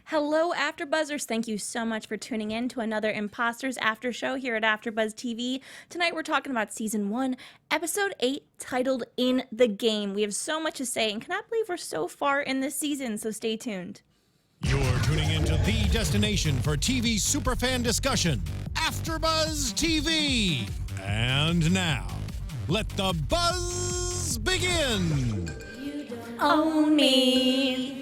Hello, AfterBuzzers. Thank you so much for tuning in to another Imposters After Show here at AfterBuzz TV. Tonight we're talking about Season 1, Episode 8, titled In the Game. We have so much to say and cannot believe we're so far in this season, so stay tuned. You're tuning into the destination for TV superfan discussion, AfterBuzz TV. And now, let the buzz begin. Own me.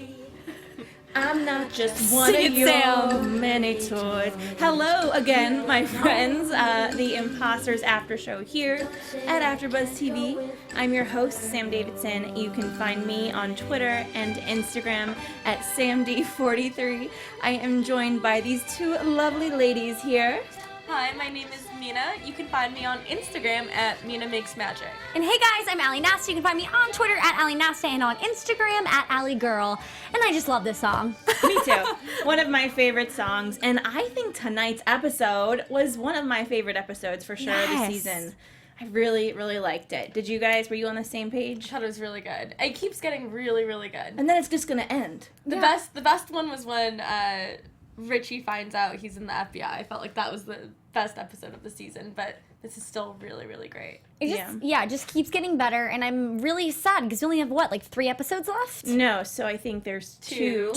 I'm not just one of your many toys. Hello again, my friends. The Imposters After Show here at AfterBuzz TV. I'm your host, Sam Davidson. You can find me on Twitter and Instagram at SamD43. I am joined by these two lovely ladies here. Hi, my name is Mina. You can find me on Instagram at Mina Makes Magic. And hey guys, I'm Ally Nasta. You can find me on Twitter at Ally Nasta and on Instagram at Ally Girl. And I just love this song. Me too. One of my favorite songs. And I think tonight's episode was one of my favorite episodes for sure this season. I really, really liked it. Did you guys, were you on the same page? I thought it was really good. It keeps getting really, really good. And then it's just gonna end. The best one was when Ritchie finds out he's in the FBI. I felt like that was the best episode of the season, but this is still really, really great. It just keeps getting better, and I'm really sad because we only have, what, like 3 episodes left? No, so I think there's two.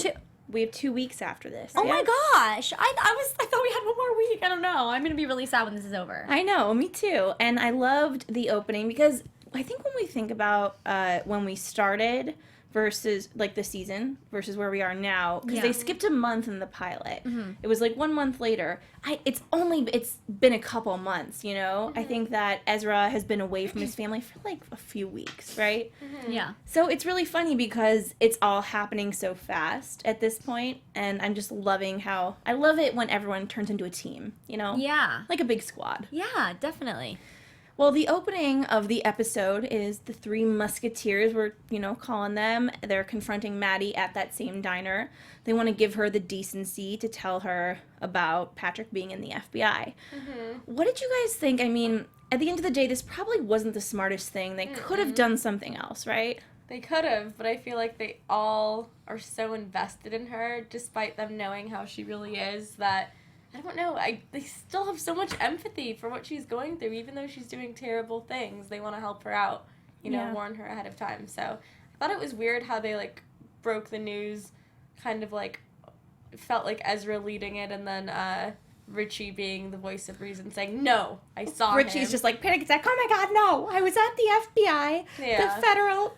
We have 2 weeks after this. Oh my gosh. I thought we had one more week. I don't know. I'm going to be really sad when this is over. I know, me too. And I loved the opening because I think when we think about when we started versus like the season versus where we are now, because they skipped a month in the pilot. It was like 1 month later. It's been a couple months, you know. I think that Ezra has been away from his family for like a few weeks, right? Yeah. So it's really funny because it's all happening so fast at this point, and I'm just loving how I love it when everyone turns into a team, you know? Yeah. Like a big squad. Yeah, definitely. Well, the opening of the episode is the Three Musketeers, we're, calling them. They're confronting Maddie at that same diner. They want to give her the decency to tell her about Patrick being in the FBI. What did you guys think? I mean, at the end of the day, this probably wasn't the smartest thing. They could have done something else, right? They could have, but I feel like they all are so invested in her, despite them knowing how she really is, that I don't know, they still have so much empathy for what she's going through, even though she's doing terrible things. They want to help her out, warn her ahead of time. So I thought it was weird how they, broke the news, kind of, felt like Ezra leading it, and then, Ritchie being the voice of reason saying, no, I saw him. Ritchie's just like, panic attack, oh my god, no, I was at the FBI, the federal...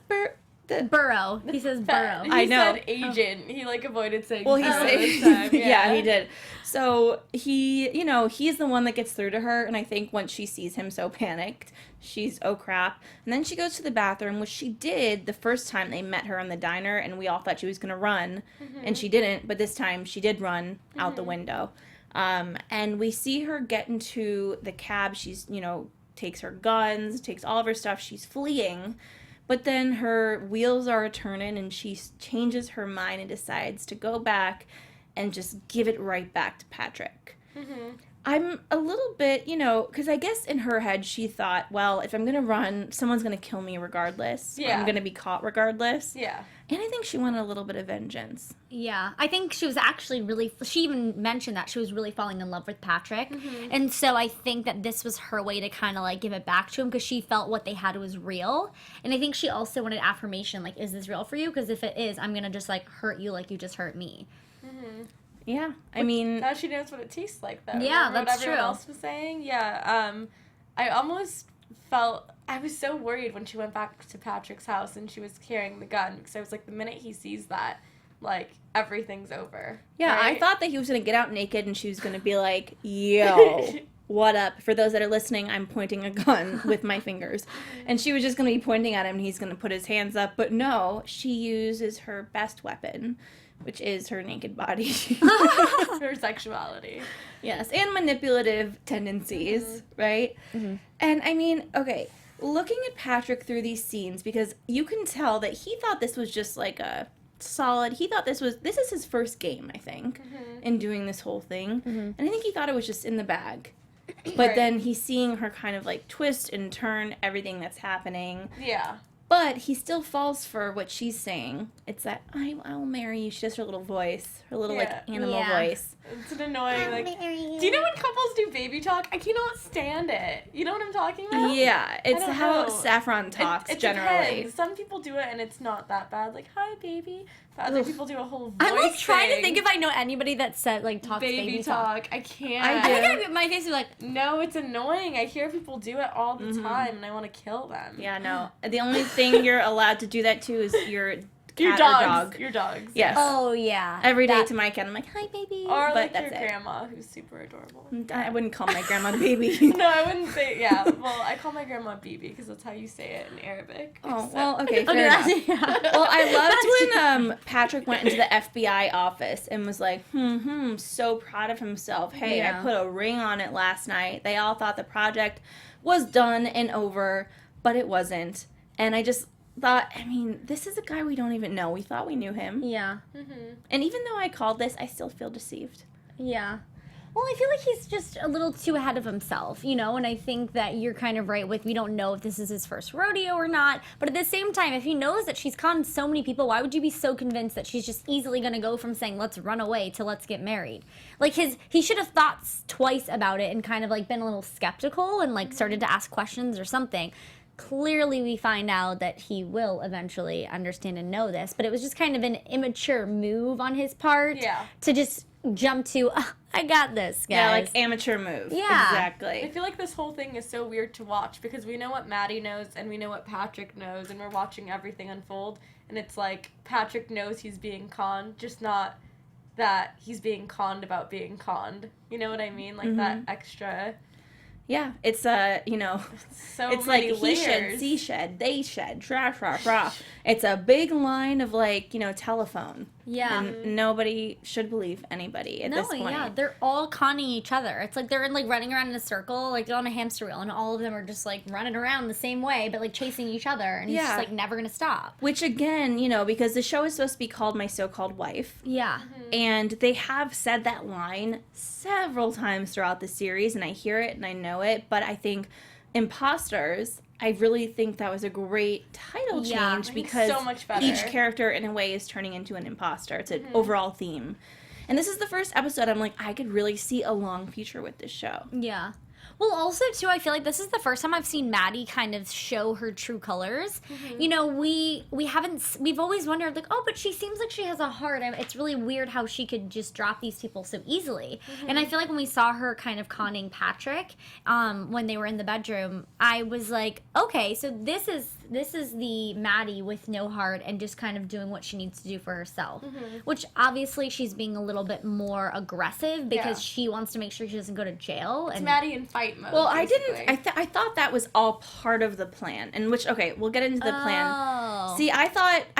Burrow. He says burrow. He said agent. He avoided saying well, he this time. Yeah, he did. So he's the one that gets through to her, and I think once she sees him so panicked, she's oh crap. And then she goes to the bathroom, which she did the first time they met her in the diner, and we all thought she was gonna run, and she didn't, but this time she did run out the window. And we see her get into the cab. She's, takes her guns, takes all of her stuff, she's fleeing. But then her wheels are turning and she changes her mind and decides to go back and just give it right back to Patrick. I'm a little bit, because I guess in her head she thought, well, if I'm going to run, someone's going to kill me regardless. Yeah. I'm going to be caught regardless. Yeah. And I think she wanted a little bit of vengeance. Yeah. I think she was actually she even mentioned that she was really falling in love with Patrick. And so I think that this was her way to kind of give it back to him because she felt what they had was real. And I think she also wanted affirmation, is this real for you? Because if it is, I'm going to just hurt you like you just hurt me. Yeah, I mean... Now she knows what it tastes like, though. Yeah, Remember that's what everyone true. else was saying? Yeah, I almost felt... I was so worried when she went back to Patrick's house and she was carrying the gun, because I was like, the minute he sees that, everything's over. Yeah, right? I thought that he was going to get out naked and she was going to be like, yo... What up? For those that are listening, I'm pointing a gun with my fingers. And she was just going to be pointing at him and he's going to put his hands up. But no, she uses her best weapon, which is her naked body. Her sexuality. Yes, and manipulative tendencies, right? And I mean, okay, looking at Patrick through these scenes, because you can tell that he thought this was just a solid, he thought this is his first game, I think, in doing this whole thing. And I think he thought it was just in the bag. But then he's seeing her kind of twist and turn everything that's happening. Yeah. But he still falls for what she's saying. It's that, I'll marry you. She does her little voice. Her little, like, animal voice. It's an annoying, like... Do you know when couples do baby talk? I cannot stand it. You know what I'm talking about? Yeah, it's how Saffron talks, it generally. Depends. Some people do it and it's not that bad. Like, hi, baby. But other people do a whole voice I'm, like, trying to thing. think if I know anybody that said, like, talks baby talk. I can't. I do. My face is like... No, it's annoying. I hear people do it all the time and I want to kill them. Yeah, no. The only thing you're allowed to do that to is your Your cat dogs. or dog. Your dogs. Yes. Oh, yeah. Every day to my cat, I'm like, hi, baby. Or but like that's your it. grandma, who's super adorable. I wouldn't call my grandma baby. No, I wouldn't say, yeah. Well, I call my grandma Bibi because that's how you say it in Arabic. Oh, So- well, okay, fair enough. Well, I loved when Patrick went into the FBI office and was like, so proud of himself. Hey, I put a ring on it last night. They all thought the project was done and over, but it wasn't. And I just thought, I mean, this is a guy we don't even know. We thought we knew him. Yeah. And even though I called this, I still feel deceived. Yeah. Well, I feel like he's just a little too ahead of himself, you know, and I think that you're kind of right with we don't know if this is his first rodeo or not, but at the same time, if he knows that she's conned so many people, why would you be so convinced that she's just easily going to go from saying let's run away to let's get married? Like he should have thought twice about it and kind of like been a little skeptical and like started to ask questions or something. Clearly we find out that he will eventually understand and know this, but it was just kind of an immature move on his part to just jump to, I got this, guys. Yeah, like amateur move. Yeah. Exactly. I feel like this whole thing is so weird to watch because we know what Maddie knows and we know what Patrick knows and we're watching everything unfold and it's like Patrick knows he's being conned, just not that he's being conned about being conned. You know what I mean? Like that extra... Yeah, it's you know, so it's many like layers. he shed, she shed, they shed, rah, rah, rah. It's a big line of like, you know, telephone. Yeah. And nobody should believe anybody at this point. Yeah, they're all conning each other. It's like they're like running around in a circle, like they're on a hamster wheel, and all of them are just like running around the same way, but like chasing each other, and it's just like never gonna stop. Which again, you know, because the show is supposed to be called My So-Called Wife. Yeah. And they have said that line several times throughout the series, and I hear it and I know it, but I think Imposters, I really think that was a great title change because so much better. Each character in a way is turning into an imposter. It's an overall theme. And this is the first episode I'm like, I could really see a long future with this show. Yeah. Well, also, too, I feel like this is the first time I've seen Maddie kind of show her true colors. You know, we've always wondered, like, oh, but she seems like she has a heart. It's really weird how she could just drop these people so easily. And I feel like when we saw her kind of conning Patrick when they were in the bedroom, I was like, okay, so this is the Maddie with no heart and just kind of doing what she needs to do for herself. Which, obviously, she's being a little bit more aggressive because she wants to make sure she doesn't go to jail. It's and Maddie in fight mode. Well, basically. I thought that was all part of the plan. And which, okay, we'll get into the plan. Oh. See, I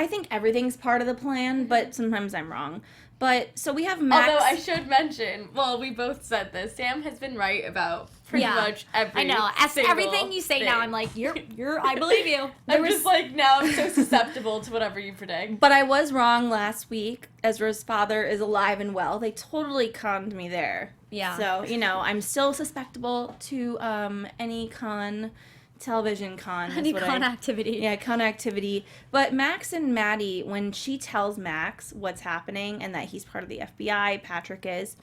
think everything's part of the plan, but sometimes I'm wrong. But, so we have Max. Although I should mention, well, we both said this, Sam has been right about pretty much I know. As everything you say now, I'm like, I believe you. I'm just like, now I'm so susceptible to whatever you predict. But I was wrong last week. Ezra's father is alive and well. They totally conned me there. Yeah. So, you know, I'm still susceptible to any television con. Any con activity. Yeah, con activity. But Max and Maddie, when she tells Max what's happening and that he's part of the FBI, Patrick is,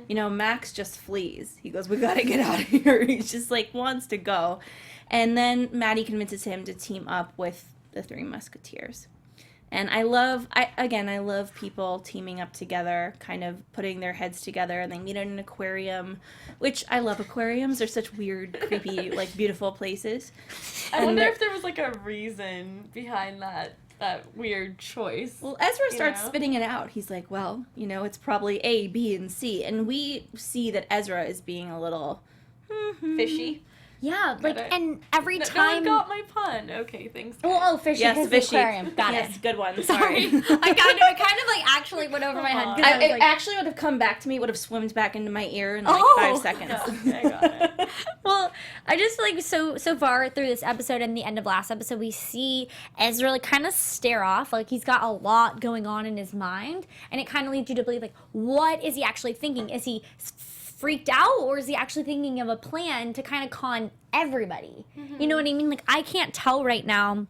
you know, Max just flees. He goes, we gotta get out of here. He's just like, wants to go. And then Maddie convinces him to team up with the Three Musketeers. And I love people teaming up together, kind of putting their heads together, and they meet in an aquarium, which I love. Aquariums. They're such weird, creepy, like, beautiful places. I wonder if there was, like, a reason behind that weird choice. Well, Ezra starts spitting it out. He's like, well, you know, it's probably A, B, and C. And we see that Ezra is being a little... Fishy. Yeah, like, and every No time... one got my pun. Okay, thanks. Oh, fishy, yes, because fishy. the aquarium. Got yes, it. good one. Sorry. Sorry. I kind of like actually went over my head. 'Cause I was It like, actually would have come back to me. It would have swimmed back into my ear in like 5 seconds. I got it. well, I just like so far through this episode and the end of last episode, we see Ezra like kind of stare off. Like he's got a lot going on in his mind, and it kind of leads you to believe like, what is he actually thinking? Is he freaked out, or is he actually thinking of a plan to kind of con everybody? You know what I mean? Like I can't tell right now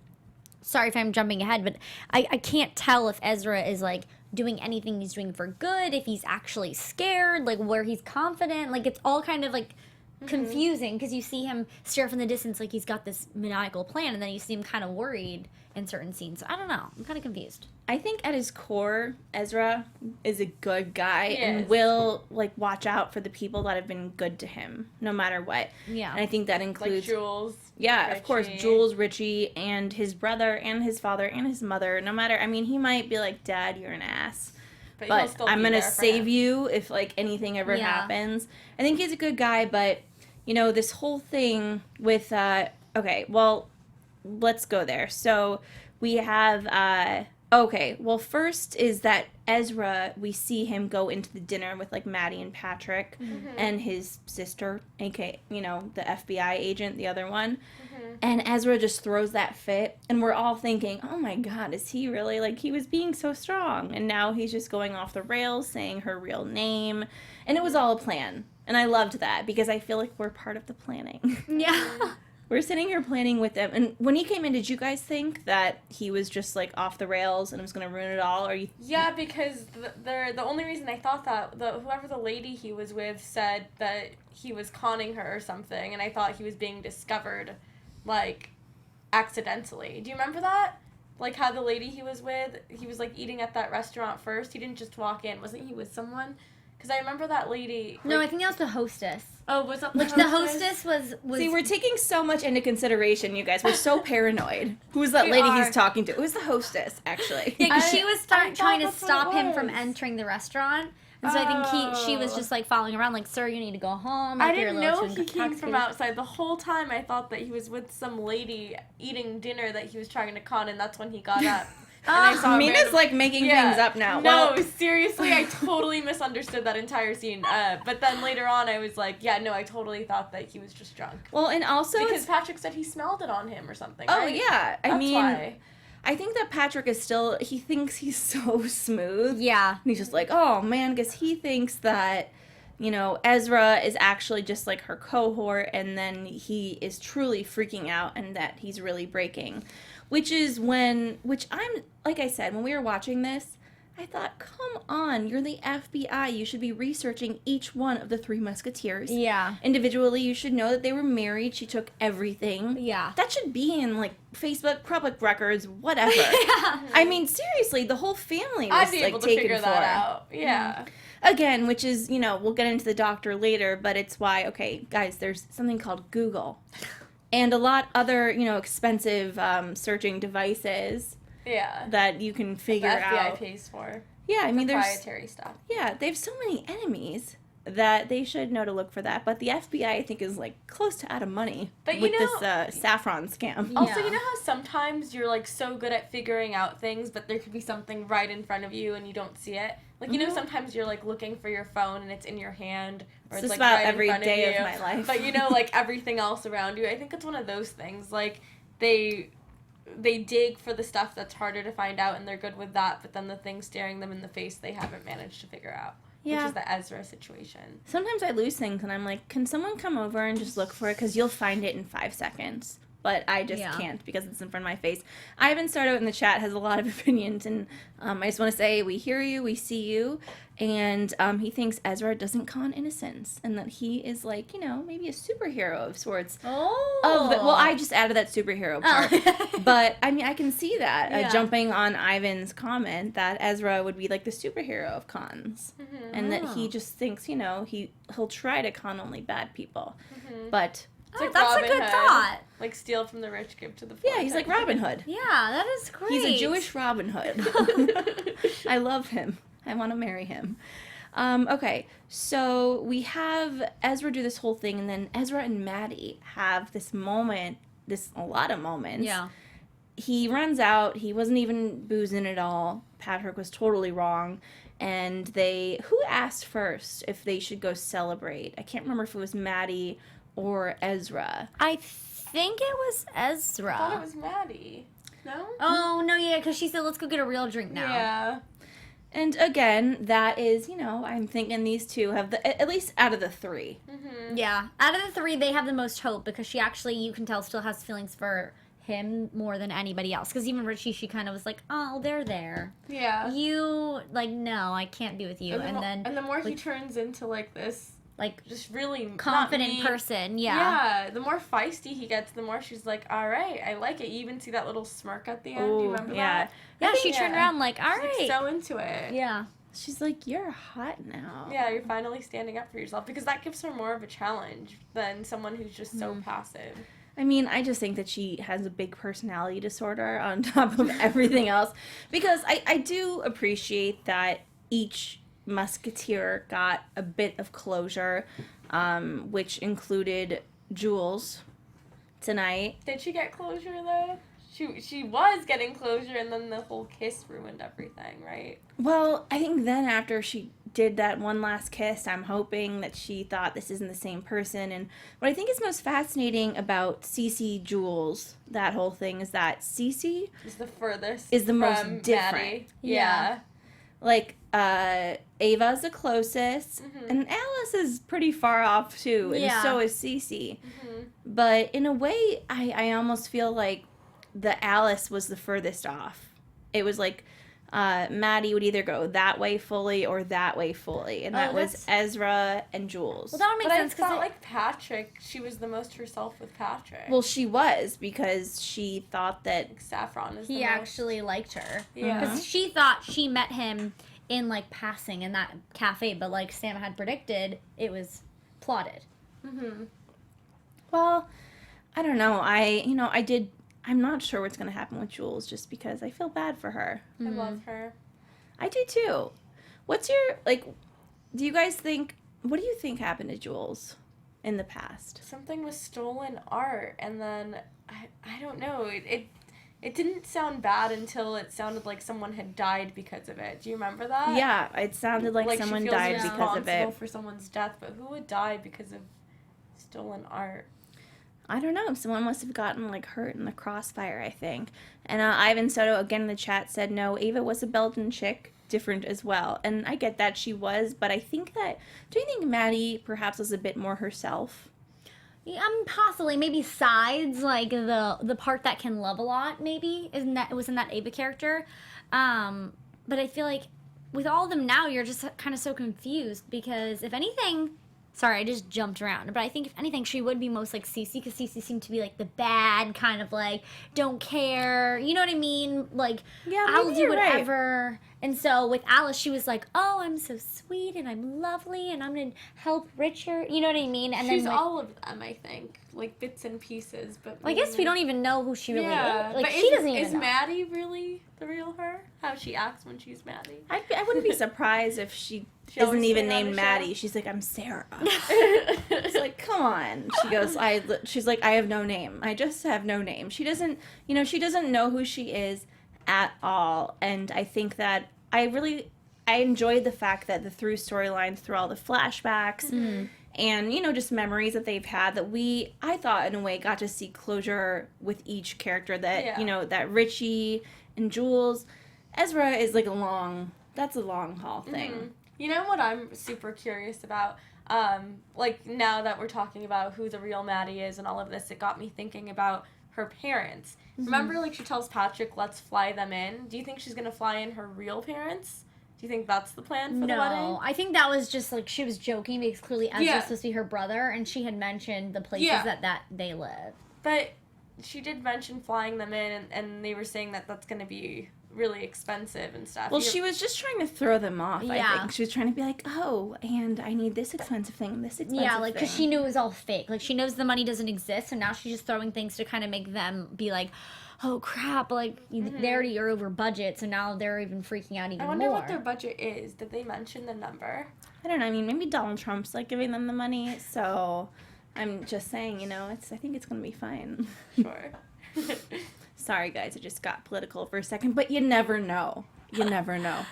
sorry if I'm jumping ahead, but I can't tell if Ezra is like doing anything he's doing for good, if he's actually scared, like where he's confident. Like it's all kind of like confusing because you see him stare from the distance like he's got this maniacal plan, and then you see him kind of worried in certain scenes. So I don't know. I'm kind of confused. I think at his core, Ezra is a good guy and Yes. will like watch out for the people that have been good to him, no matter what. Yeah. And I think that Like includes Jules. yeah, of course, Ritchie. Jules, Ritchie, and his brother, and his father, and his mother. No matter, I mean, he might be like, Dad, you're an ass. He'll But still I'm be gonna there for save him. you if like anything ever Yeah. happens. I think he's a good guy, but you know this whole thing with okay, well, let's go there. So we have okay, well, first is that Ezra, we see him go into the dinner with like Maddie and Patrick and his sister, aka you know the FBI agent, the other one. And Ezra just throws that fit, and we're all thinking, oh my God, is he really, like, he was being so strong, and now he's just going off the rails, saying her real name, and it was all a plan, and I loved that, because I feel like we're part of the planning. Yeah. We're sitting here planning with them, and when he came in, did you guys think that he was just, like, off the rails and was going to ruin it all, or you... Yeah, because the only reason I thought that, whoever the lady he was with said that he was conning her or something, and I thought he was being discovered, like, accidentally. Do you remember that? Like, how the lady he was with, he was, like, eating at that restaurant first. He didn't just walk in. Wasn't he with someone? Because I remember that lady... No, I like, think that was the hostess. oh, was that the Like hostess? the hostess was See, we're taking so much into consideration, you guys. We're so paranoid. Who's that We lady are. he's talking to? It was the hostess, actually. Yeah, because I- she was I thought trying to that's what stop it him from was. entering the restaurant. And so I think she was just like following around, like, sir, you need to go home. Like, I you're a didn't little know too he came from intoxicated." outside. The whole time I thought that he was with some lady eating dinner that he was trying to con, and that's when he got up. And I saw a Mina's random- like making Yeah. things up now. No, Well, seriously, I totally misunderstood that entire scene. But then later on, I was like, yeah, no, I totally thought that he was just drunk. well, and also Because it's, Patrick said he smelled it on him or something. oh right? yeah, I That's mean, why. I think that Patrick is still, he thinks he's so smooth. Yeah. And he's just like, oh man, because he thinks that, you know, Ezra is actually just like her cohort, and then he is truly freaking out and that he's really breaking. Which I'm, like I said, when we were watching this, I thought, come on, you're the FBI. You should be researching each one of the Three Musketeers. Yeah. Individually, you should know that they were married. She took everything. Yeah. That should be in, like, Facebook, public records, whatever. I mean, seriously, the whole family was, I'd be like, able to taken figure for. that out. Yeah. Again, which is, you know, we'll get into the doctor later, but it's why, okay, guys, there's something called Google. And a lot other, you know, expensive searching devices Yeah. that you can The figure FBI out. pays for Yeah, I mean, there's, proprietary stuff. yeah, they have so many enemies that they should know to look for that. But the FBI, I think, is, like, close to out of money But you with know- this saffron scam. Also, Yeah. you know how sometimes you're like so good at figuring out things, but there could be something right in front of you and you don't see it. Like, you know, Mhm. sometimes you're like looking for your phone and it's in your hand, or It's it's just like about right every in front day of you. of my life. But you know, like everything else around you. I think it's one of those things. Like they dig for the stuff that's harder to find out, and they're good with that. But then the thing staring them in the face, they haven't managed to figure out. Yeah. Which is the Ezra situation. Sometimes I lose things and I'm like, can someone come over and just look for it? Because you'll find it in 5 seconds. But I just Yeah. can't because it's in front of my face. Ivan Stardo in the chat has a lot of opinions, and I just want to say we hear you, we see you, and he thinks Ezra doesn't con innocence, and that he is like, you know, maybe a superhero of sorts. Oh. Well, I just added that superhero part. But, I mean, I can see that, Yeah. jumping on Ivan's comment, that Ezra would be like the superhero of cons. Mm-hmm. And that he Oh. just thinks, you know, he'll try to con only bad people. Mm-hmm. But, It's like That's a Robin good Hood. thought. Like steal from the rich, give to the poor. yeah, he's like Robin Hood. Yeah, that is great. He's a Jewish Robin Hood. I love him. I want to marry him. Okay, so we have Ezra do this whole thing, and then Ezra and Maddie have this moment, a lot of moments. Yeah. He runs out. He wasn't even boozing at all. Patrick was totally wrong. And who asked first if they should go celebrate? I can't remember if it was Maddie or Ezra. I think it was Ezra. I thought it was Maddie. No? Oh, no, yeah, because she said, let's go get a real drink now. Yeah. And again, that is, you know, I'm thinking these two have at least out of the three. Mm-hmm. Yeah. Out of the three, they have the most hope because she actually, you can tell, still has feelings for him more than anybody else. Because even Ritchie, she kind of was like, oh, they're there. Yeah. You, like, no, I can't be with you. And the more he turns into, like, this, like, just really confident person, Yeah, the more feisty he gets, the more she's like, all right, I like it. You even see that little smirk at the end. Do you remember that? Yeah, she turned around like, all right. She's like, so into it. Yeah. She's like, you're hot now. Yeah, you're finally standing up for yourself, because that gives her more of a challenge than someone who's just so passive. I mean, I just think that she has a big personality disorder on top of everything else. Because I do appreciate that each musketeer got a bit of closure, which included Jules tonight. Did she get closure, though? She was getting closure, and then the whole kiss ruined everything, right? Well, I think then after she did that one last kiss, I'm hoping that she thought this isn't the same person. And what I think is most fascinating about Cece Jules, that whole thing, is that Cece is the furthest, is the most from different. Maddie. Yeah. Like, Ava's the closest, and Alice is pretty far off too, and so is Cece. But in a way, I almost feel like the Alice was the furthest off. It was like Maddie would either go that way fully or that way fully, and that was Ezra and Jules. Well, that would make sense, because I felt like Patrick, she was the most herself with Patrick. Well, she was, because she thought that like Saffron is he actually liked her. Yeah. Because she thought she met him in, like, passing in that cafe, but like Sam had predicted, it was plotted. Well, I don't know. I'm not sure what's going to happen with Jules, just because I feel bad for her. I love her. I do too. What's your, like, do you guys think, what do you think happened to Jules in the past? Something was stolen art, and then, I don't know, it didn't sound bad until it sounded like someone had died because of it. Do you remember that? Yeah, it sounded like someone died because of responsible it. for someone's death, but who would die because of stolen art? I don't know. Someone must have gotten, like, hurt in the crossfire, I think. And Ivan Soto, again in the chat, said, no, Ava was a Belgian chick, different as well. And I get that she was, but I think that, do you think Maddie perhaps was a bit more herself? Yeah, possibly. Maybe sides, like the part that can love a lot, maybe, was in that Ava character. But I feel like with all of them now, you're just kind of so confused, because if anything... Sorry, I just jumped around. But I think, if anything, she would be most like Cece, because Cece seemed to be, like, the bad kind of, like, don't care. You know what I mean? Like, Yeah, I'll do Right. whatever. And so with Alice, she was like, oh, I'm so sweet, and I'm lovely, and I'm going to help Richard. You know what I mean? And She's then all of them, I think. Like, bits and pieces. But I guess we don't even know who she really is. Like, but she doesn't even is know. Maddie really the real her? How she acts when she's Maddie? I wouldn't be surprised if she always isn't even stayed on named the show? Maddie. She's like, I'm Sarah. It's like, come on. She goes, she's like, I have no name. I just have no name. She doesn't know who she is at all. And I think that I enjoyed the fact that the through storylines, through all the flashbacks and, just memories that they've had, that I thought in a way got to see closure with each character, that, that Ritchie and Jules, Ezra is like a long haul thing. You know what I'm super curious about? Like, now that we're talking about who the real Maddie is and all of this, it got me thinking about her parents. Remember, like, she tells Patrick, let's fly them in? Do you think she's going to fly in her real parents? Do you think that's the plan for the wedding? No, I think that was just, like, she was joking, because clearly Ezra's supposed to be her brother, and she had mentioned the places that they live. But she did mention flying them in, and they were saying that that's going to be really expensive and stuff. Well, she was just trying to throw them off, I Yeah. think. She was trying to be like, oh, and I need this expensive thing and this expensive thing. Yeah, like, because she knew it was all fake. Like, she knows the money doesn't exist, so now she's just throwing things to kind of make them be like, oh, crap, like, they already are over budget, so now they're even freaking out even more. I wonder what their budget is. Did they mention the number? I don't know. I mean, maybe Donald Trump's, like, giving them the money, so I'm just saying, I think it's going to be fine. Sure. Sorry, guys, I just got political for a second, but you never know. You never know.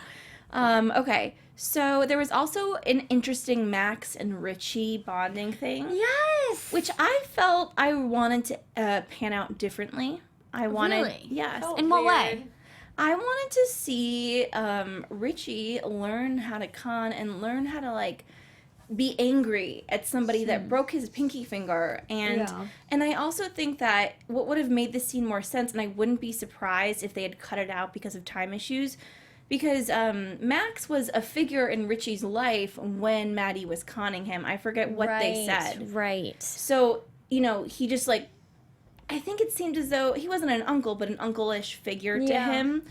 Okay, so there was also an interesting Max and Ritchie bonding thing. Yes! Which I felt I wanted to pan out differently. Really? Yes. Felt In what weird. way? I wanted to see Ritchie learn how to con and learn how to, like, be angry at somebody that broke his pinky finger. And I also think that what would have made this scene more sense, and I wouldn't be surprised if they had cut it out because of time issues, because Max was a figure in Ritchie's life when Maddie was conning him. I forget what they said. Right. So, you know, he just, like, I think it seemed as though he wasn't an uncle, but an uncle-ish figure to him.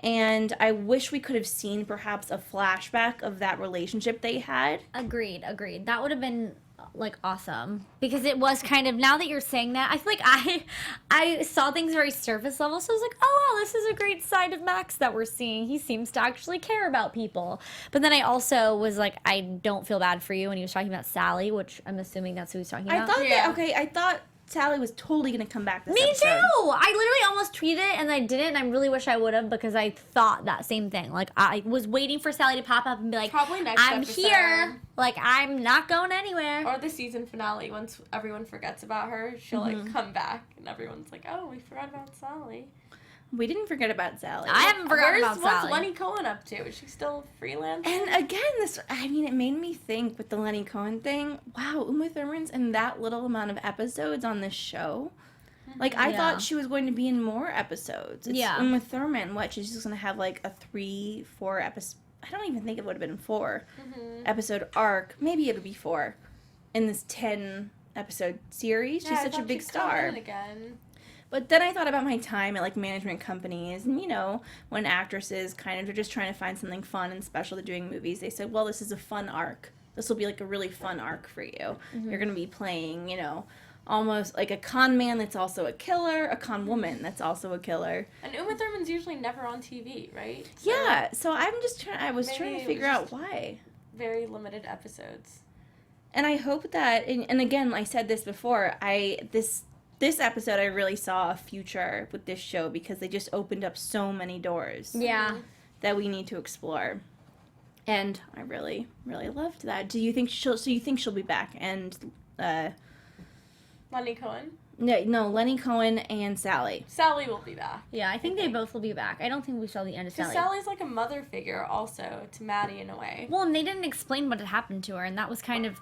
And I wish we could have seen perhaps a flashback of that relationship they had. Agreed. That would have been, like, awesome. Because it was kind of, now that you're saying that, I feel like I saw things very surface level, so I was like, oh, wow, this is a great side of Max that we're seeing. He seems to actually care about people. But then I also was like, I don't feel bad for you when he was talking about Sally, which I'm assuming that's who he's talking about. I thought Sally was totally going to come back this episode. Me too! I literally almost tweeted it and I didn't, and I really wish I would have because I thought that same thing. Like, I was waiting for Sally to pop up and be like, probably next I'm episode. Here! Like, I'm not going anywhere. Or the season finale, once everyone forgets about her, she'll, like, come back and everyone's like, oh, we forgot about Sally. We didn't forget about Sally. I haven't forgotten about Sally. What's Lenny Cohen up to? Is she still freelancing? And again, it made me think with the Lenny Cohen thing, wow, Uma Thurman's in that little amount of episodes on this show. Like, I thought she was going to be in more episodes. It's Uma Thurman, she's just going to have, like, a 3-4 episode, I don't even think it would have been 4 episode arc. Maybe it'll be 4 in this 10 episode series. She's such a big star. Again. But then I thought about my time at, like, management companies, and, you know, when actresses kind of are just trying to find something fun and special to doing movies, they said, well, this is a fun arc. This will be, like, a really fun arc for you. You're going to be playing, you know, almost like a con man that's also a killer, a con woman that's also a killer. And Uma Thurman's usually never on TV, right? So yeah, so I was trying to figure out why. Very limited episodes. And I hope that, and again, I said this before, this episode, I really saw a future with this show because they just opened up so many doors. Yeah. That we need to explore. And I really, really loved that. Do you think she'll be back? And, Lenny Cohen? No, Lenny Cohen and Sally. Sally will be back. Yeah, I think they both will be back. I don't think we saw the end of Sally. Because Sally's like a mother figure also to Maddie in a way. Well, and they didn't explain what had happened to her, and that was kind of,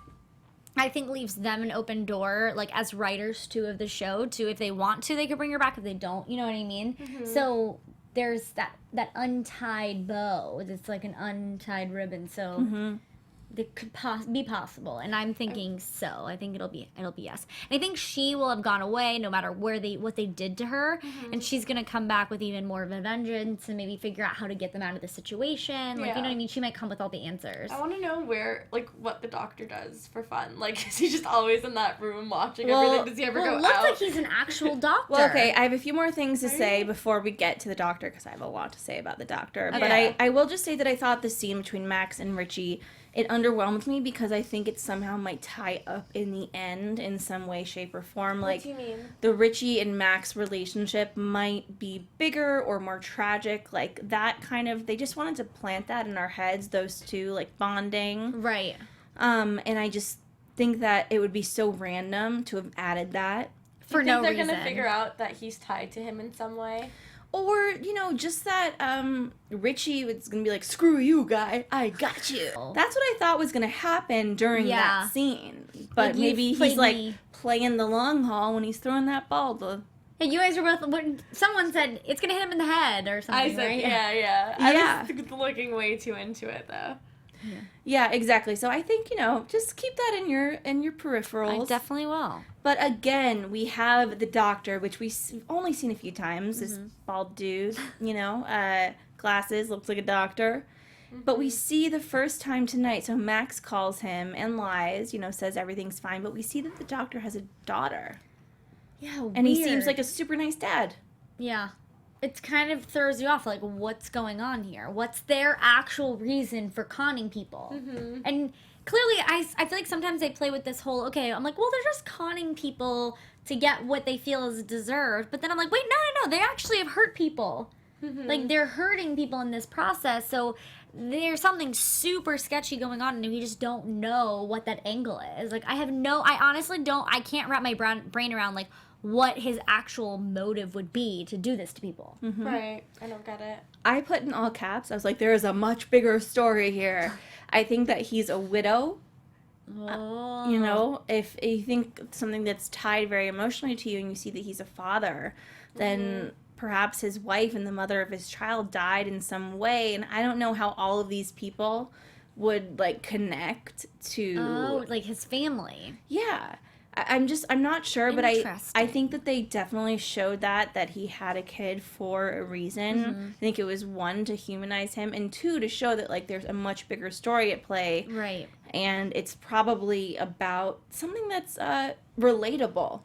I think, leaves them an open door, like, as writers, too, of the show, to if they want to, they could bring her back. If they don't, you know what I mean? So there's that untied bow. It's like an untied ribbon, so it could be possible, and I'm thinking so. I think it'll be yes. And I think she will have gone away no matter what they did to her, and she's gonna come back with even more of a vengeance and maybe figure out how to get them out of the situation. Like, you know what I mean? She might come with all the answers. I want to know what the doctor does for fun. Like, is he just always in that room watching everything? Does he ever go out? It looks like he's an actual doctor. Well, okay, I have a few more things to say before we get to the doctor, because I have a lot to say about the doctor. Okay. But I will just say that I thought the scene between Max and Ritchie, it underwhelmed me because I think it somehow might tie up in the end in some way, shape, or form. What like, do you mean? The Ritchie and Max relationship might be bigger or more tragic. Like, that kind of, they just wanted to plant that in our heads, those two, like, bonding. Right. And I just think that it would be so random to have added that. For no reason. They're going to figure out that he's tied to him in some way? Or, you know, just that Ritchie was going to be like, screw you, guy, I got you. That's what I thought was going to happen during that scene. But like, maybe he's, like, playing the long haul when he's throwing that ball to... And you guys were both... When someone said, it's going to hit him in the head or something, I said, right? Yeah. I was looking way too into it, though. Yeah, exactly. So I think, you know, just keep that in your peripherals. I definitely will. But again, we have the doctor, which we've only seen a few times. This bald dude, you know, glasses, looks like a doctor. But we see the first time tonight. So Max calls him and lies, you know, says everything's fine. But we see that the doctor has a daughter. Yeah, weird. And he seems like a super nice dad. Yeah. It kind of throws you off, like, what's going on here? What's their actual reason for conning people? And clearly, I feel like sometimes they play with this whole, okay, I'm like, well, they're just conning people to get what they feel is deserved. But then I'm like, wait, no, they actually have hurt people. Like, they're hurting people in this process, so there's something super sketchy going on, and we just don't know what that angle is. Like, I honestly I can't wrap my brain around, like, what his actual motive would be to do this to people. Right. I don't get it. I put in all caps. I was like, there is a much bigger story here. I think that he's a widow Oh. You know, if you think something that's tied very emotionally to you and you see that he's a father, then perhaps his wife and the mother of his child died in some way. And I don't know how all of these people would, like, connect to... Oh, like his family. Yeah. I'm not sure, but I Interesting. think that they definitely showed that he had a kid for a reason. I think it was, one, to humanize him, and two, to show that, like, there's a much bigger story at play. Right. And it's probably about something that's relatable.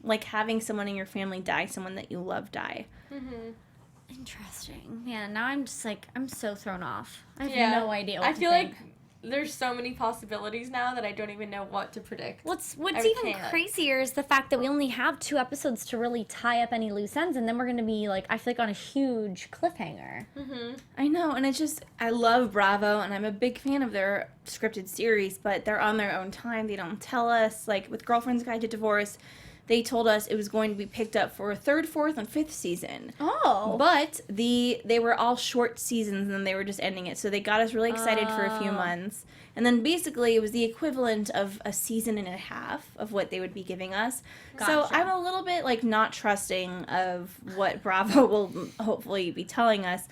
Like having someone in your family die, someone that you love die. Interesting. Man, now I'm just like, I'm so thrown off. I have Yeah. no idea what I to feel think. like there's so many possibilities now that I don't even know what to predict. What's I even can't. crazier is the fact that we only have 2 episodes to really tie up any loose ends, and then we're gonna be like, I feel like on a huge cliffhanger. I know, and it's just, I love Bravo, and I'm a big fan of their scripted series, but they're on their own time. They don't tell us. Like, with Girlfriend's Guide to Divorce, they told us it was going to be picked up for a 3rd, 4th, and 5th season. Oh. But they were all short seasons, and then they were just ending it. So they got us really excited for a few months. And then basically it was the equivalent of a season and a half of what they would be giving us. So Gotcha. I'm a little bit, like, not trusting of what Bravo will hopefully be telling us.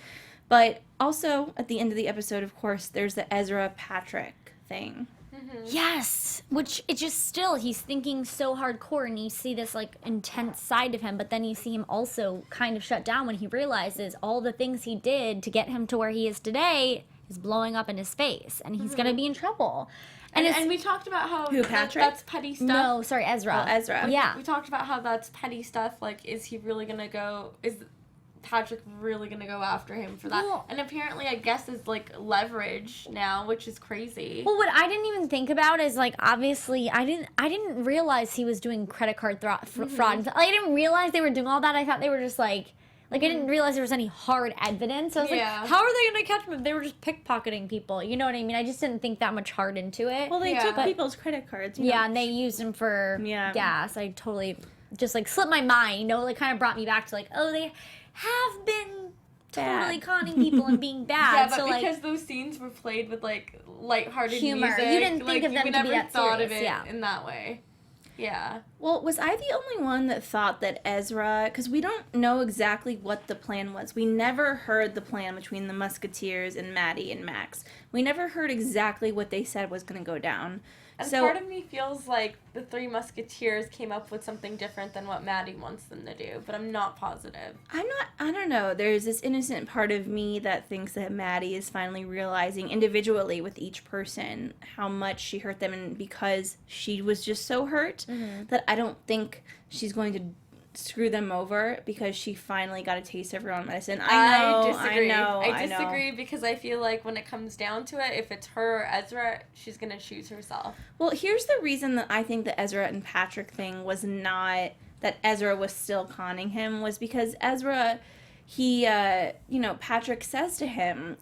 But also, at the end of the episode, of course, there's the Ezra Patrick thing. Yes, which it just still, he's thinking so hardcore, and you see this like intense side of him, but then you see him also kind of shut down when he realizes all the things he did to get him to where he is today is blowing up in his face, and he's gonna be in trouble. And we talked about how Who, Patrick? that's petty stuff. No, sorry, Ezra. Oh, Ezra. Yeah. We talked about how that's petty stuff. Like, is he really gonna go? Is Patrick really gonna go after him for that? Well- And apparently, I guess is like leverage now, which is crazy. Well, what I didn't even think about is like obviously I didn't realize he was doing credit card fraud. I didn't realize they were doing all that. I thought they were just like I didn't realize there was any hard evidence. I was Yeah. like, how are they gonna catch him if they were just pickpocketing people? You know what I mean? I just didn't think that much hard into it. Well, they Yeah. took But- people's credit cards. You yeah, know. and they used him for Yeah. gas. I totally just like slipped my mind. You know, like kind of brought me back to like, oh, they have been totally Bad. conning people and being bad. Yeah, but so because like those scenes were played with like lighthearted Humor. music, You didn't think like, of them we to be never that thought of serious, it yeah. in that way. Yeah. Well, was I the only one that thought that Ezra... Because we don't know exactly what the plan was. We never heard the plan between the Musketeers and Maddie and Max. We never heard exactly what they said was going to go down. And So- part of me feels like the Three Musketeers came up with something different than what Maddie wants them to do, but I'm not positive. I don't know. There's this innocent part of me that thinks that Maddie is finally realizing individually with each person how much she hurt them, and because she was just so hurt that I don't think she's going to screw them over because she finally got a taste of her own medicine. I disagree. I disagree because I feel like when it comes down to it, if it's her or Ezra, she's gonna choose herself. Well, here's the reason that I think the Ezra and Patrick thing was not that Ezra was still conning him, was because Ezra, he, Patrick says to him,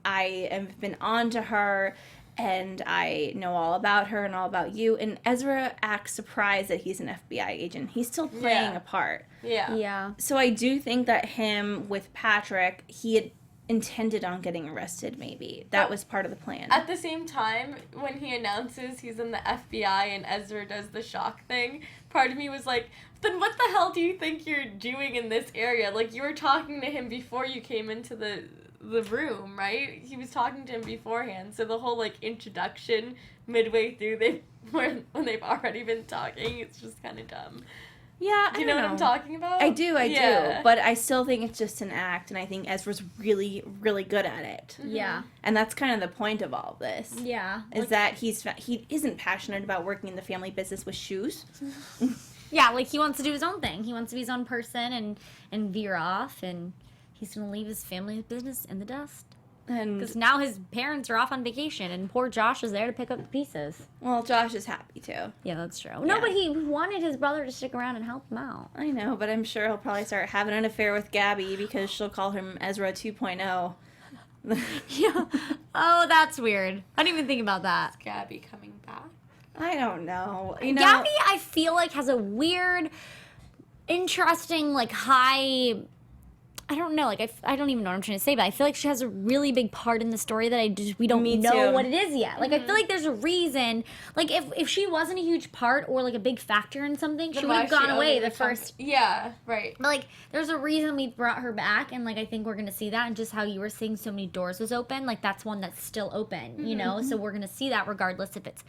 I have been on to her and I know all about her and all about you. And Ezra acts surprised that he's an FBI agent. He's still playing Yeah. a part. Yeah. yeah. So I do think that him with Patrick, he had intended on getting arrested, maybe. That was part of the plan. At the same time, when he announces he's in the FBI and Ezra does the shock thing, part of me was like, then what the hell do you think you're doing in this area? Like, you were talking to him before you came into the room, right? He was talking to him beforehand. So the whole, like, introduction midway through, when they've already been talking, it's just kind of dumb. Yeah, Do you know what I'm talking about? I do. Yeah. But I still think it's just an act, and I think Ezra's really, really good at it. Yeah. And that's kind of the point of all this. Yeah. Is that he isn't passionate about working in the family business with shoes. Yeah, like he wants to do his own thing. He wants to be his own person and veer off, and he's going to leave his family business in the dust. And, Because now his parents are off on vacation, and poor Josh is there to pick up the pieces. well, Josh is happy too. Yeah, that's true. Yeah. No, but he wanted his brother to stick around and help him out. I know, but I'm sure he'll probably start having an affair with Gabby because she'll call him Ezra 2.0. Yeah. Oh, that's weird. I didn't even think about that. Gabby coming back. I don't know. Gabby, I feel like, has a weird, interesting, like, high I don't know, like, I don't even know what I'm trying to say, but I feel like she has a really big part in the story that we don't Me know too. what it is yet. Like, I feel like there's a reason, like, if she wasn't a huge part or, like, a big factor in something, she would have gone away the first... Yeah, right. But, like, there's a reason we brought her back, and, like, I think we're going to see that, and just how you were saying so many doors was open, like, that's one that's still open, you know? So we're going to see that regardless if it's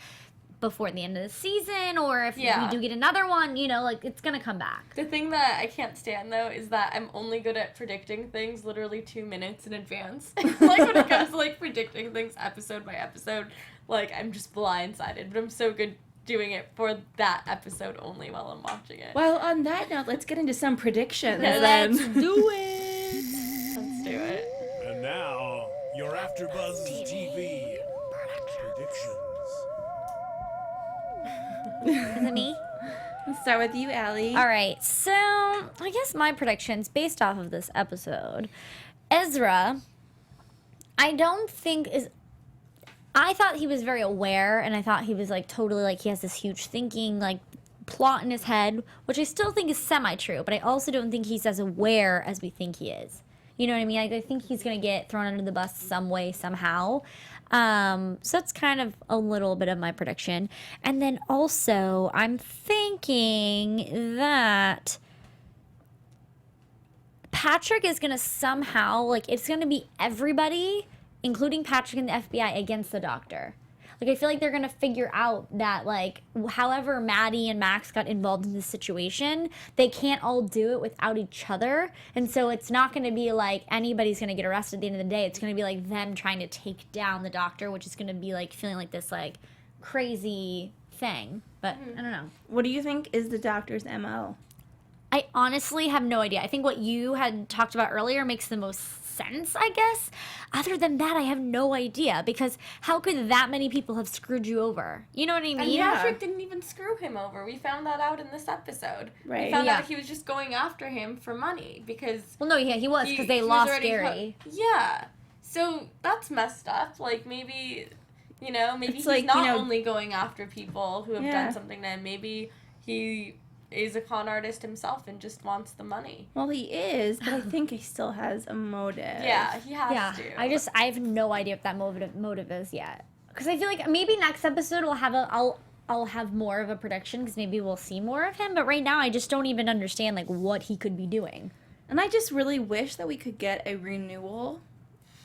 before the end of the season or if we do get another one, you know, like, it's gonna come back. The thing that I can't stand, though, is that I'm only good at predicting things literally 2 minutes in advance. Like, when it comes to, like, predicting things episode by episode, like, I'm just blindsided, but I'm so good doing it for that episode only while I'm watching it. Well, on that note, let's get into some predictions Let's then. do it! Let's do it. And now, your AfterBuzz TV predictions. Is it me? Let's start with you, Ally. All right, so I guess my predictions based off of this episode. Ezra, I don't think is... I thought he was very aware, and I thought he was, like, totally, like, he has this huge thinking, like, plot in his head, which I still think is semi-true, but I also don't think he's as aware as we think he is. You know what I mean? I think he's going to get thrown under the bus some way, somehow. So that's kind of a little bit of my prediction. And then also, I'm thinking that Patrick is going to somehow, like, it's going to be everybody, including Patrick and the FBI, against the doctor. Like, I feel like they're going to figure out that, like, however Maddie and Max got involved in this situation, they can't all do it without each other. And so it's not going to be like anybody's going to get arrested at the end of the day. It's going to be like them trying to take down the doctor, which is going to be, like, feeling like this, like, crazy thing. But I don't know. What do you think is the doctor's MO? I honestly have no idea. I think what you had talked about earlier makes the most sense, I guess. Other than that, I have no idea, because how could that many people have screwed you over? You know what I mean? And Patrick didn't even screw him over. We found that out in this episode. Right. We found out he was just going after him for money because... Well, no, yeah, he was, because they he was lost already Gary. Yeah. So that's messed up. Like, maybe, you know, maybe It's he's like, not you know- only going after people who have Yeah. done something to him. Maybe he is a con artist himself and just wants the money. Well, he is, but I think he still has a motive. Yeah, he has to. I have no idea what that motive is yet. Because I feel like maybe next episode I'll have more of a prediction, because maybe we'll see more of him. But right now, I just don't even understand, like, what he could be doing. And I just really wish that we could get a renewal,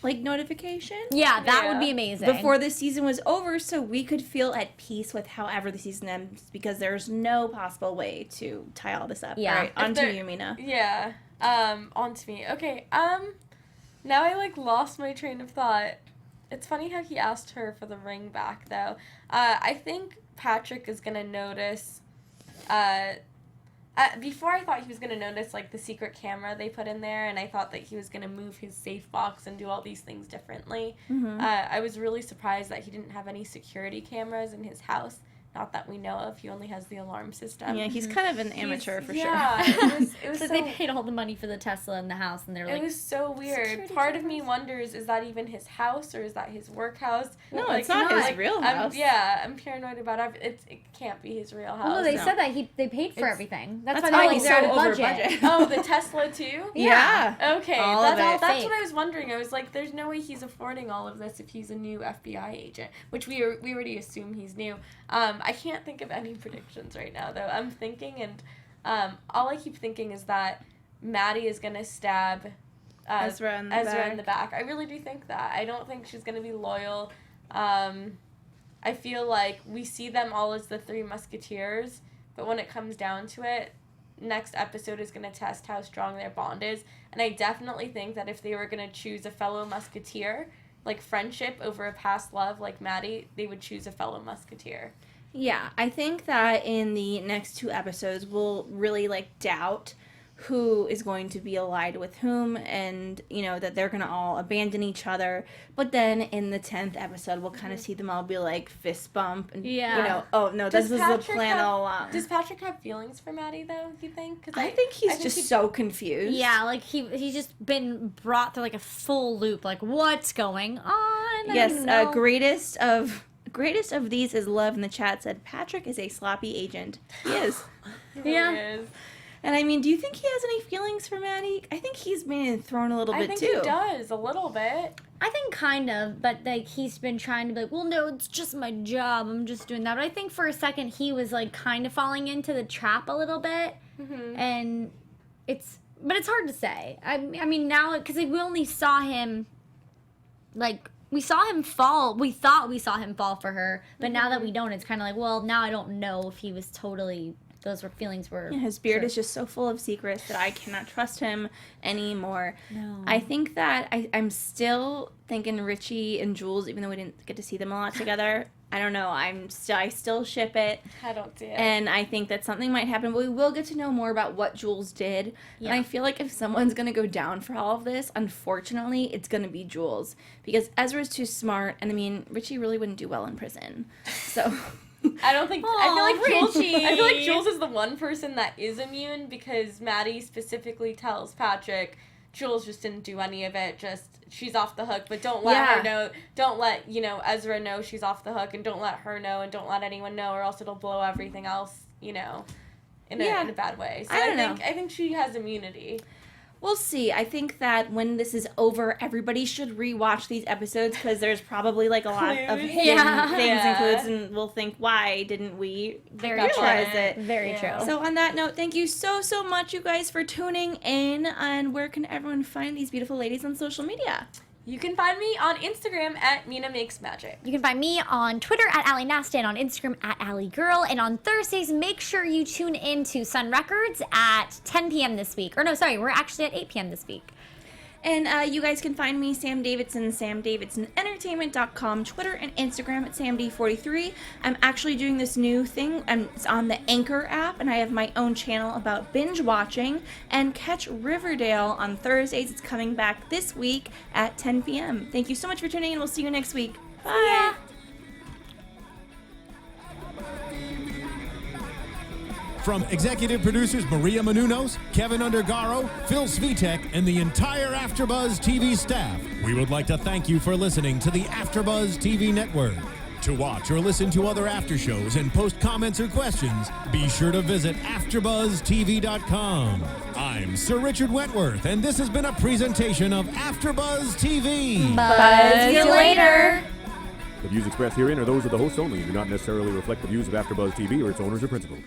like, notification. Yeah, that Yeah. would be amazing. Before the season was over, so we could feel at peace with however the season ends, because there's no possible way to tie all this up. Yeah. All right, on If to there- you, Mina. Yeah. On to me. Okay, now I, like, lost my train of thought. It's funny how he asked her for the ring back, though. I think Patrick is gonna notice, before I thought he was going to notice, like, the secret camera they put in there, and I thought that he was going to move his safe box and do all these things differently. I was really surprised that he didn't have any security cameras in his house. Not that we know of. He only has the alarm system. Yeah, he's kind of an amateur for Yeah, sure. it was So so... they paid all the money for the Tesla in the house, and they're like, It was so weird. security Part of me wonders, is that even his house, or is that his work house? No, Like, it's not his real house. I'm paranoid about it. It can't be his real house. well, no, they No. said that they paid for It's- everything. That's That's why why they're he's like, they're so out of over budget. Oh, the Tesla too? Yeah. Okay, All of that's it. that's Fake. what I was wondering. I was like, there's no way he's affording all of this if he's a new FBI agent, which we already assume he's new. I can't think of any predictions right now, though. I'm thinking, and all I keep thinking is that Maddie is gonna stab Ezra in the back. I really do think that. I don't think she's gonna be loyal. I feel like we see them all as the Three Musketeers, but when it comes down to it, next episode is going to test how strong their bond is. And I definitely think that if they were going to choose a fellow Musketeer, like friendship over a past love like Maddie, they would choose a fellow Musketeer. Yeah, I think that in the next 2 episodes, we'll really, like, doubt who is going to be allied with whom, and, you know, that they're going to all abandon each other. But then in the 10th episode, we'll kind of see them all be, like, fist bump. And, Yeah. you know, oh, no, this was the plan all along. Does Patrick have feelings for Maddie, though, do you think? 'Cause I think he's just so confused. yeah, like he's just been brought through like a full loop. Like, what's going on? I don't Yes, even know. greatest of these is Love in the chat said, Patrick is a sloppy agent. He is. He really Yeah. is. And I mean, do you think he has any feelings for Maddie? I think he's being thrown a little bit I think too. he does, a little bit. I think kind of, but like he's been trying to be like, well, no, it's just my job. I'm just doing that. But I think for a second he was like kind of falling into the trap a little bit, and but it's hard to say. I mean now because we only saw him, like we saw him fall. We thought we saw him fall for her, but now that we don't, it's kind of like, well, now I don't know if he was totally. Those feelings were. Yeah, his beard true. is just so full of secrets that I cannot trust him anymore. No. I think that I'm still thinking Ritchie and Jules, even though we didn't get to see them a lot together. I don't know. I still ship it. I don't see it. And I think that something might happen, but we will get to know more about what Jules did. Yeah. And I feel like if someone's going to go down for all of this, unfortunately, it's going to be Jules. Because Ezra's too smart, and I mean, Ritchie really wouldn't do well in prison. So... I don't think. Aw, I feel like Jules. Ritchie. I feel like Jules is the one person that is immune because Maddie specifically tells Patrick, Jules just didn't do any of it. Just she's off the hook, but don't let her know. Don't let Ezra know she's off the hook, and don't let her know, and don't let anyone know, or else it'll blow everything else. In a bad way. So I think she has immunity. We'll see. I think that when this is over, everybody should rewatch these episodes because there's probably like a lot of Clues. hidden things Yeah. and clues, and we'll think, why didn't we Very realize true. it? Very Yeah. true. So on that note, thank you so much, you guys, for tuning in. And where can everyone find these beautiful ladies on social media? You can find me on Instagram at Mina Makes Magic. You can find me on Twitter at Ally Nasta and on Instagram at Ally Girl. And on Thursdays, make sure you tune in to Sun Records at 10 p.m. this week. Or no, sorry, we're actually at 8 p.m. this week. And you guys can find me, Sam Davidson, samdavidsonentertainment.com, Twitter and Instagram at samd43. I'm actually doing this new thing. It's on the Anchor app, and I have my own channel about binge watching. And catch Riverdale on Thursdays. It's coming back this week at 10 p.m. Thank you so much for tuning in. We'll see you next week. Bye. From executive producers Maria Menounos, Kevin Undergaro, Phil Svitek, and the entire AfterBuzz TV staff, we would like to thank you for listening to the AfterBuzz TV network. To watch or listen to other after shows and post comments or questions, be sure to visit AfterBuzzTV.com. I'm Sir Richard Wentworth, and this has been a presentation of AfterBuzz TV. Buzz you later. The views expressed herein are those of the hosts only and do not necessarily reflect the views of AfterBuzz TV or its owners or principals.